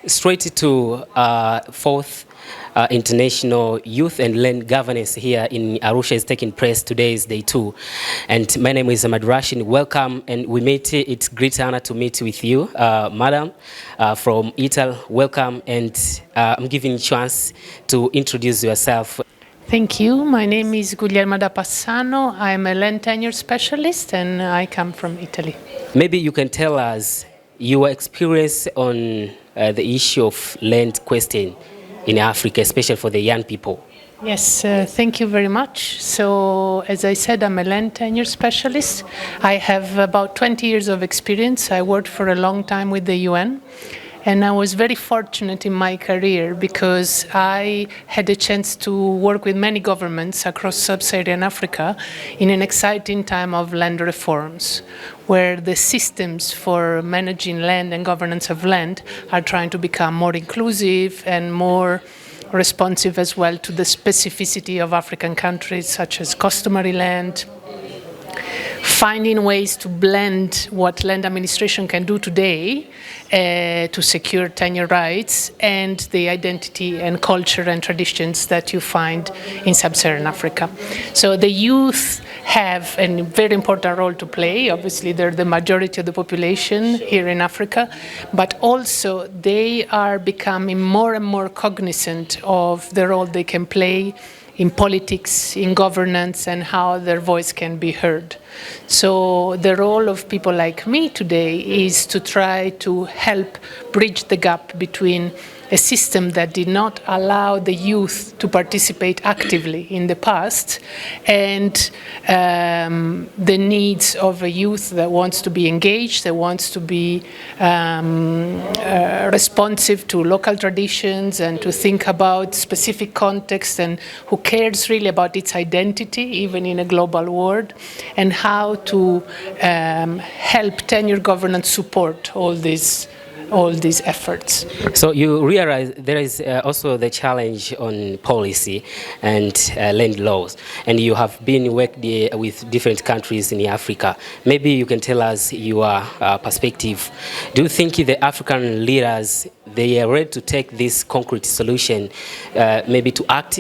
straight to fourth International Youth and Land Governance here in Arusha is taking place. Today is day 2. And my name is Ahmad Rashid. Welcome, and we meet. It's great honor to meet with you, madam, from Italy. Welcome, and I'm giving you a chance to introduce yourself. Thank you. My name is Guglielma da Passano. I'm a land tenure specialist and I come from Italy. Maybe you can tell us your experience on the issue of land question in Africa, especially for the young people. Yes, thank you very much. So, as I said, I'm a land tenure specialist. I have about 20 years of experience. I worked for a long time with the UN. And I was very fortunate in my career because I had a chance to work with many governments across sub-Saharan Africa in an exciting time of land reforms, where the systems for managing land and governance of land are trying to become more inclusive and more responsive as well to the specificity of African countries, such as customary land, finding ways to blend what land administration can do today to secure tenure rights and the identity and culture and traditions that you find in sub-Saharan Africa. So the youth have a very important role to play. Obviously, they're the majority of the population here in Africa, but also they are becoming more and more cognizant of the role they can play in politics, in governance, and how their voice can be heard. So the role of people like me today is to try to help bridge the gap between a system that did not allow the youth to participate actively in the past and the needs of a youth that wants to be engaged, that wants to be responsive to local traditions and to think about specific context, and who cares really about its identity, even in a global world, and how to help tenure governance support all these efforts. So you realize there is also the challenge on policy and land laws, and you have been working with different countries in Africa. Maybe you can tell us your perspective. Do you think the African leaders, they are ready to take this concrete solution, maybe to act?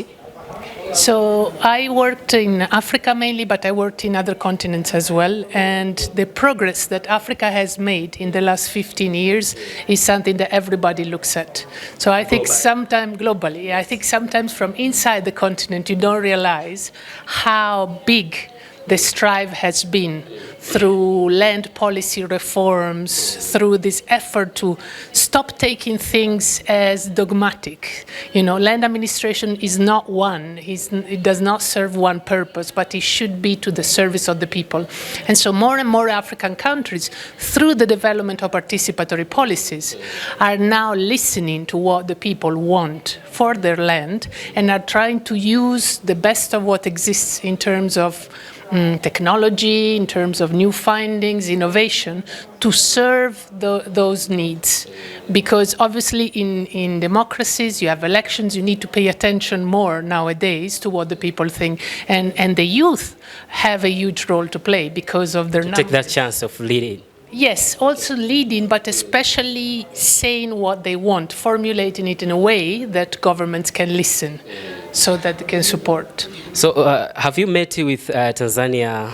So I worked in Africa mainly, but I worked in other continents as well. And the progress that Africa has made in the last 15 years is something that everybody looks at. So I think sometimes globally, I think sometimes from inside the continent, you don't realize how big the strive has been through land policy reforms, through this effort to stop taking things as dogmatic. You know, land administration is not one. It does not serve one purpose, but it should be to the service of the people. And so more and more African countries, through the development of participatory policies, are now listening to what the people want for their land and are trying to use the best of what exists in terms of technology, in terms of new findings, innovation, to serve those needs. Because obviously in democracies, you have elections, you need to pay attention more nowadays to what the people think. And the youth have a huge role to play because of their numbers. Take that chance of leading. Yes, also leading, but especially saying what they want, formulating it in a way that governments can listen so that they can support. So have you met with Tanzania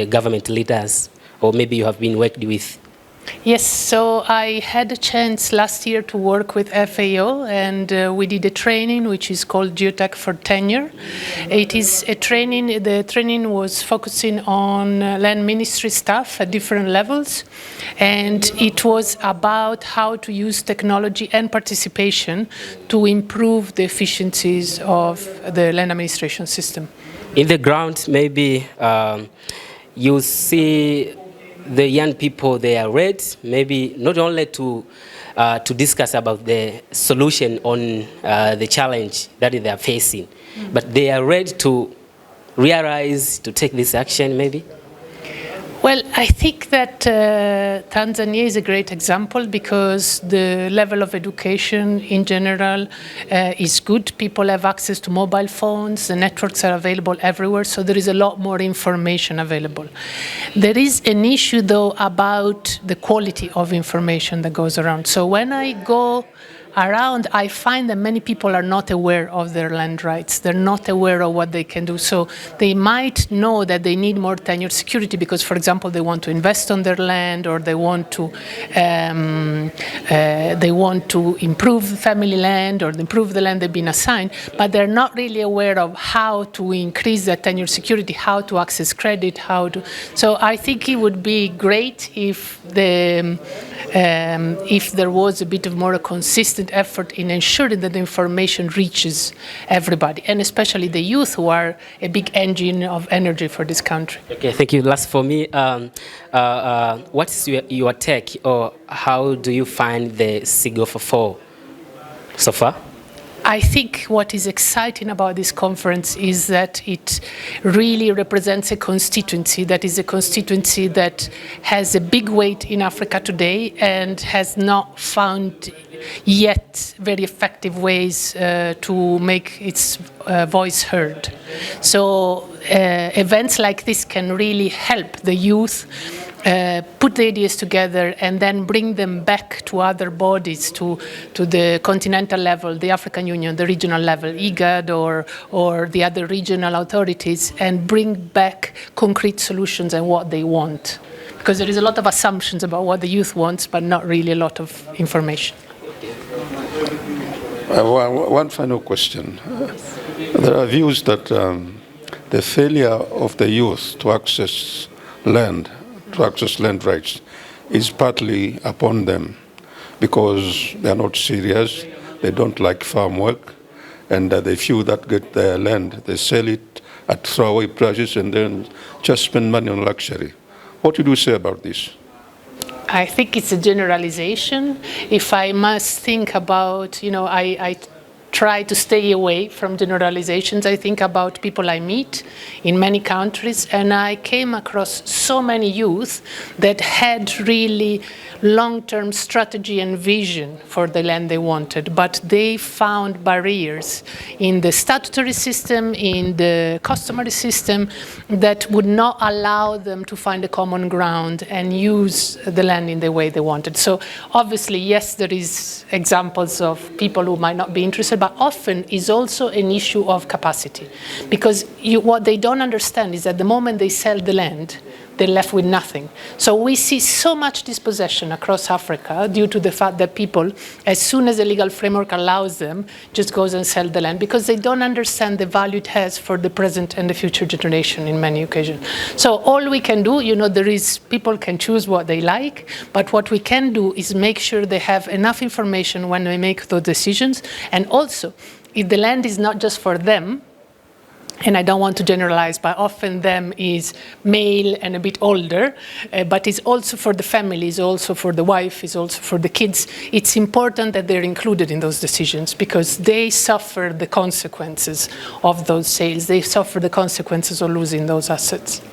government leaders, or maybe you have been working with? Yes, so I had a chance last year to work with FAO, and we did a training which is called Geotech for Tenure. It is a training, the training was focusing on land ministry staff at different levels, and it was about how to use technology and participation to improve the efficiencies of the land administration system. In the ground, maybe you see the young people, they are ready, maybe not only to discuss about the solution on the challenge that they are facing, but they are ready to realize, to take this action maybe? Well, I think that Tanzania is a great example because the level of education in general is good. People have access to mobile phones, the networks are available everywhere, so there is a lot more information available. There is an issue, though, about the quality of information that goes around. So when I go around, I find that many people are not aware of their land rights. They're not aware of what they can do. So they might know that they need more tenure security because, for example, they want to invest on their land, or they want to improve family land or improve the land they've been assigned, but they're not really aware of how to increase that tenure security, how to access credit, how to. So I think it would be great if there was a bit of more consistent effort in ensuring that the information reaches everybody, and especially the youth, who are a big engine of energy for this country. Okay, thank you. Last for me, what is your take, or how do you find the CIGOFA4 so far? I think what is exciting about this conference is that it really represents a constituency that is a constituency that has a big weight in Africa today and has not found yet very effective ways to make its voice heard. So events like this can really help the youth put the ideas together and then bring them back to other bodies, to the continental level, the African Union, the regional level, IGAD, or the other regional authorities, and bring back concrete solutions and what they want. Because there is a lot of assumptions about what the youth wants, but not really a lot of information. One final question. There are views that the failure of the youth to access land rights is partly upon them because they are not serious, they don't like farm work, and they feel that get their land, they sell it at throwaway prices and then just spend money on luxury. What would you say about this? I think it's a generalization. If I must think about, I try to stay away from generalizations. I think about people I meet in many countries, and I came across so many youth that had really long-term strategy and vision for the land they wanted, but they found barriers in the statutory system, in the customary system, that would not allow them to find a common ground and use the land in the way they wanted. So obviously, yes, there is examples of people who might not be interested, but often is also an issue of capacity. Because what they don't understand is that the moment they sell the land, they're left with nothing. So we see so much dispossession across Africa due to the fact that people, as soon as the legal framework allows them, just goes and sell the land because they don't understand the value it has for the present and the future generation in many occasions. So all we can do, people can choose what they like, but what we can do is make sure they have enough information when they make those decisions. And also, if the land is not just for them, and I don't want to generalize, but often them is male and a bit older, but it's also for the family, it's also for the wife, it's also for the kids. It's important that they're included in those decisions because they suffer the consequences of those sales. They suffer the consequences of losing those assets.